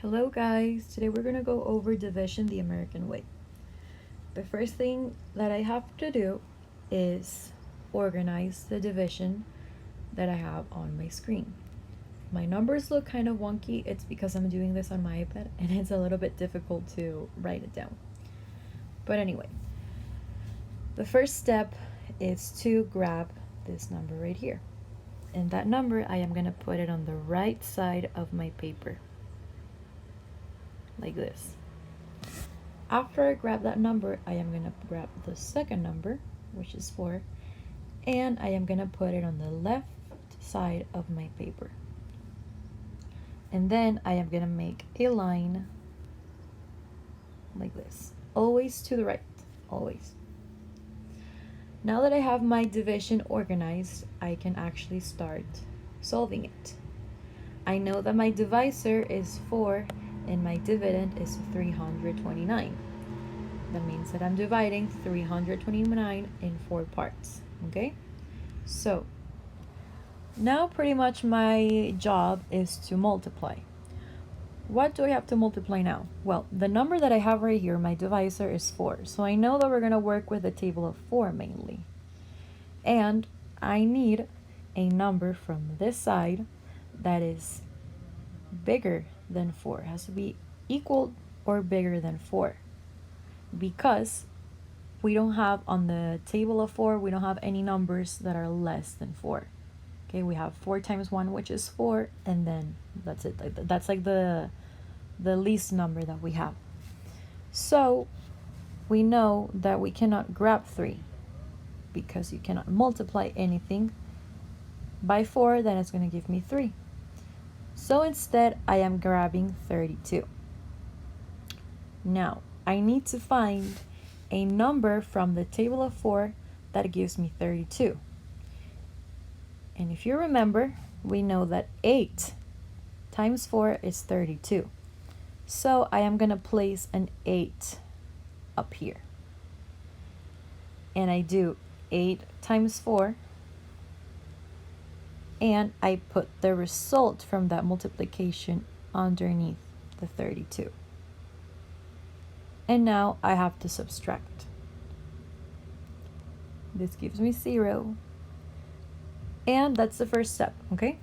Hello guys, today we're going to go over division the American way. The first thing that I have to do is organize the division that I have on my screen. My numbers look kind of wonky, it's because I'm doing this on my iPad and it's a little bit difficult to write it down. But anyway, the first step is to grab this number right here. And that number, I am going to put it on the right side of my paper. Like this. After I grab that number, I am going to grab the second number, which is 4, and I am going to put it on the left side of my paper. And then I am going to make a line like this, always to the right, always. Now that I have my division organized, I can actually start solving it. I know that my divisor is 4 and my dividend is 329. That means that I'm dividing 329 in 4 parts, okay? So, now pretty much my job is to multiply. What do I have to multiply now? Well, the number that I have right here, my divisor, is 4. So I know that we're going to work with the table of 4 mainly. And I need a number from this side that is bigger than 4. It has to be equal or bigger than 4. Because we don't have on the table of 4, we don't have any numbers that are less than 4. Okay, we have 4 times 1, which is 4, and then that's it. That's like the least number that we have. So we know that we cannot grab 3 because you cannot multiply anything by 4, then it's going to give me 3. So instead, I am grabbing 32. Now, I need to find a number from the table of 4 that gives me 32. And if you remember, we know that 8 times 4 is 32. So I am going to place an 8 up here. And I do 8 times 4. And I put the result from that multiplication underneath the 32. And now I have to subtract. This gives me 0. And that's the first step, okay?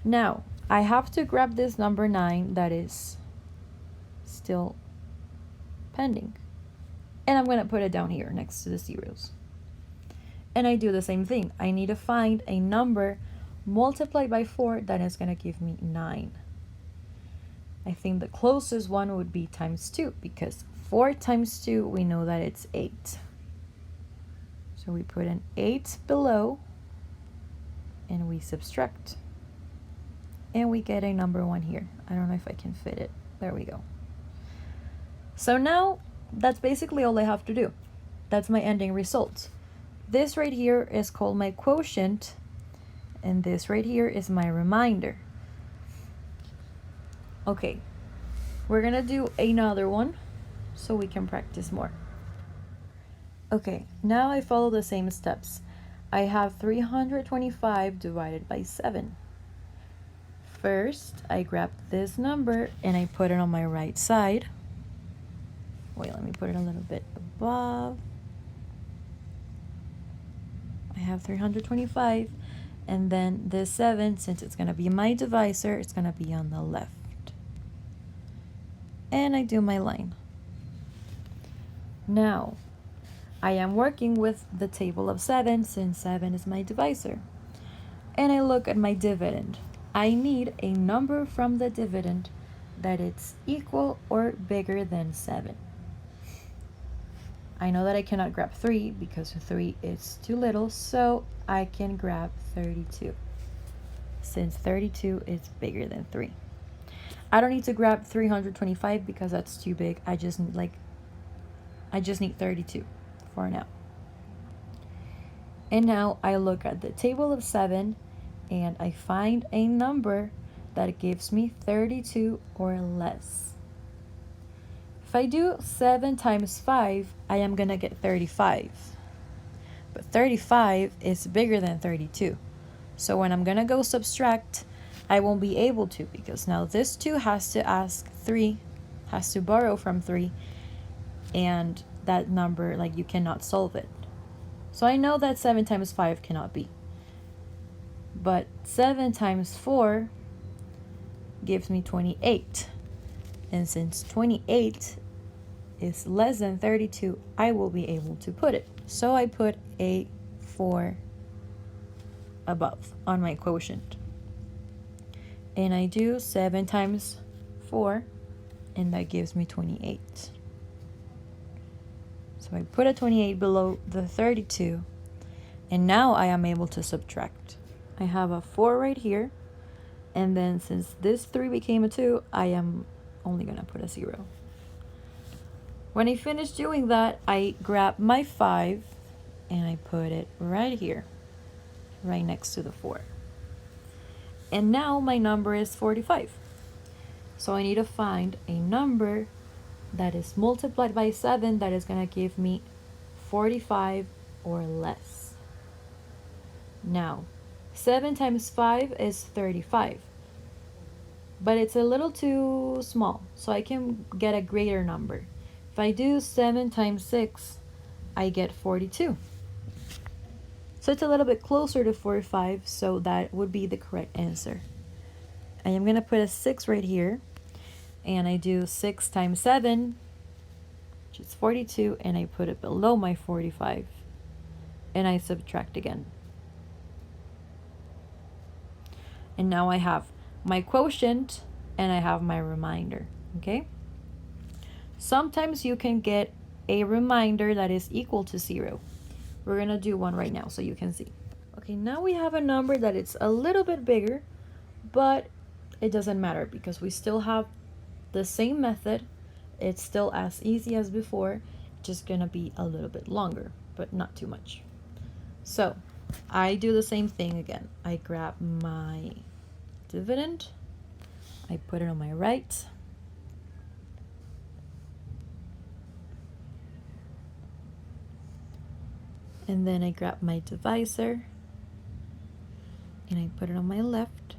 Now, I have to grab this number 9 that is still pending. And I'm going to put it down here next to the zeros. And I do the same thing. I need to find a number multiplied by 4 that is going to give me 9. I think the closest one would be times 2, because 4 times 2, we know that it's 8. So we put an 8 below, and we subtract. And we get a number 1 here. I don't know if I can fit it. There we go. So now, that's basically all I have to do. That's my ending result. This right here is called my quotient, and this right here is my remainder. Okay, we're gonna do another one so we can practice more. Okay, now I follow the same steps. I have 325 divided by 7. First, I grab this number and I put it on my right side. Wait, let me put it a little bit above. I have 325, and then this 7, since it's going to be my divisor, it's going to be on the left. And I do my line. Now, I am working with the table of 7, since 7 is my divisor. And I look at my dividend. I need a number from the dividend that it's equal or bigger than 7. I know that I cannot grab 3 because 3 is too little, so I can grab 32, since 32 is bigger than 3. I don't need to grab 325 because that's too big. I just need 32 for now. And now I look at the table of 7 and I find a number that gives me 32 or less. If I do 7 times 5, I am going to get 35. But 35 is bigger than 32. So when I'm going to go subtract, I won't be able to, because now this 2 has to ask 3, has to borrow from 3, and that number, like, you cannot solve it. So I know that 7 times 5 cannot be. But 7 times 4 gives me 28. And since 28 is less than 32, I will be able to put it. So I put a 4 above on my quotient. And I do 7 times 4, and that gives me 28. So I put a 28 below the 32, and now I am able to subtract. I have a 4 right here, and then since this 3 became a 2, I am only going to put a 0. When I finish doing that, I grab my 5, and I put it right here, right next to the 4. And now my number is 45. So I need to find a number that is multiplied by 7 that is going to give me 45 or less. Now, 7 times 5 is 35. But it's a little too small, so I can get a greater number. If I do 7 times 6, I get 42. So it's a little bit closer to 45, so that would be the correct answer. I am going to put a 6 right here, and I do 6 times 7, which is 42, and I put it below my 45, and I subtract again. And now I have my quotient, and I have my remainder, okay? Sometimes you can get a remainder that is equal to 0. We're going to do one right now so you can see. Okay, now we have a number that is a little bit bigger, but it doesn't matter because we still have the same method. It's still as easy as before, just going to be a little bit longer, but not too much. So I do the same thing again. I grab my dividend, I put it on my right, and then I grab my divisor and I put it on my left,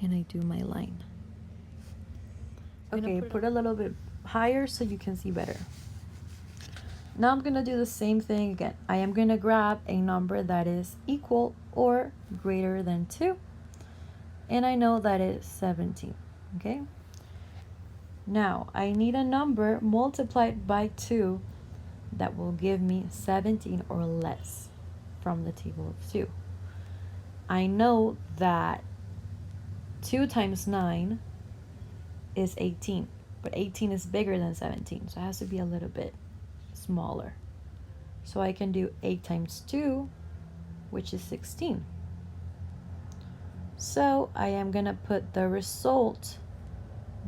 and I do my line. Okay, put it a little bit higher so you can see better. Now I'm going to do the same thing again. I am going to grab a number that is equal or greater than 2, and I know that is 17, okay? Now I need a number multiplied by 2 that will give me 17 or less from the table of 2. I know that 2 times 9 is 18, but 18 is bigger than 17, so it has to be a little bit smaller. So I can do 8 times 2, which is 16. So I am going to put the result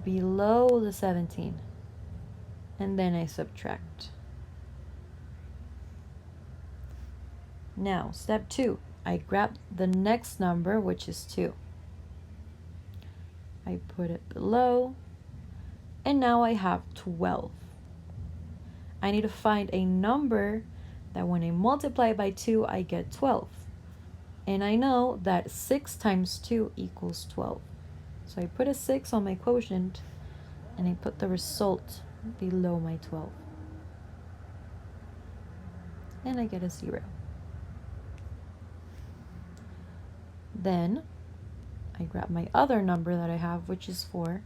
below the 17, and then I subtract. Now, step 2, I grab the next number, which is 2. I put it below, and now I have 12. I need to find a number that when I multiply by 2, I get 12. And I know that 6 times 2 equals 12. So I put a 6 on my quotient, and I put the result below my 12. And I get a 0. Then I grab my other number that I have, which is 4,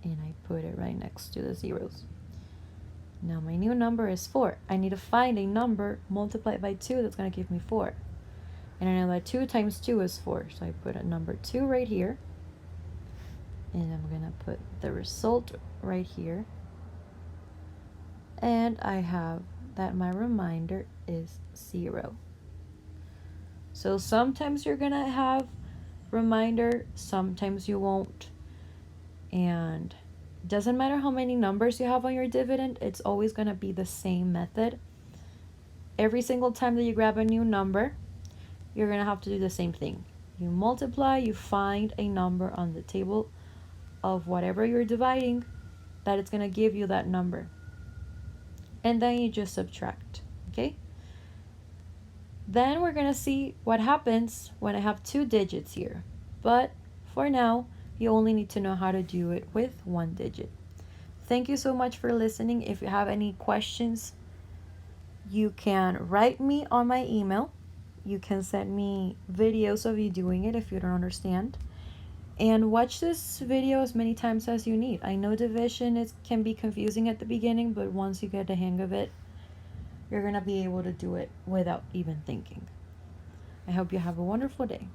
and I put it right next to the zeros. Now my new number is 4. I need to find a number multiplied by 2 that's going to give me 4. And I know that 2 times 2 is 4, so I put a number 2 right here. And I'm going to put the result right here. And I have that my remainder is 0. So sometimes you're going to have remainder, sometimes you won't. And it doesn't matter how many numbers you have on your dividend, it's always going to be the same method. Every single time that you grab a new number, you're going to have to do the same thing. You multiply, you find a number on the table of whatever you're dividing that it's going to give you that number. And then you just subtract, okay? Then we're going to see what happens when I have 2 digits here. But for now, you only need to know how to do it with one digit. Thank you so much for listening. If you have any questions, you can write me on my email. You can send me videos of you doing it if you don't understand. And watch this video as many times as you need. I know division can be confusing at the beginning, but once you get the hang of it, you're going to be able to do it without even thinking. I hope you have a wonderful day.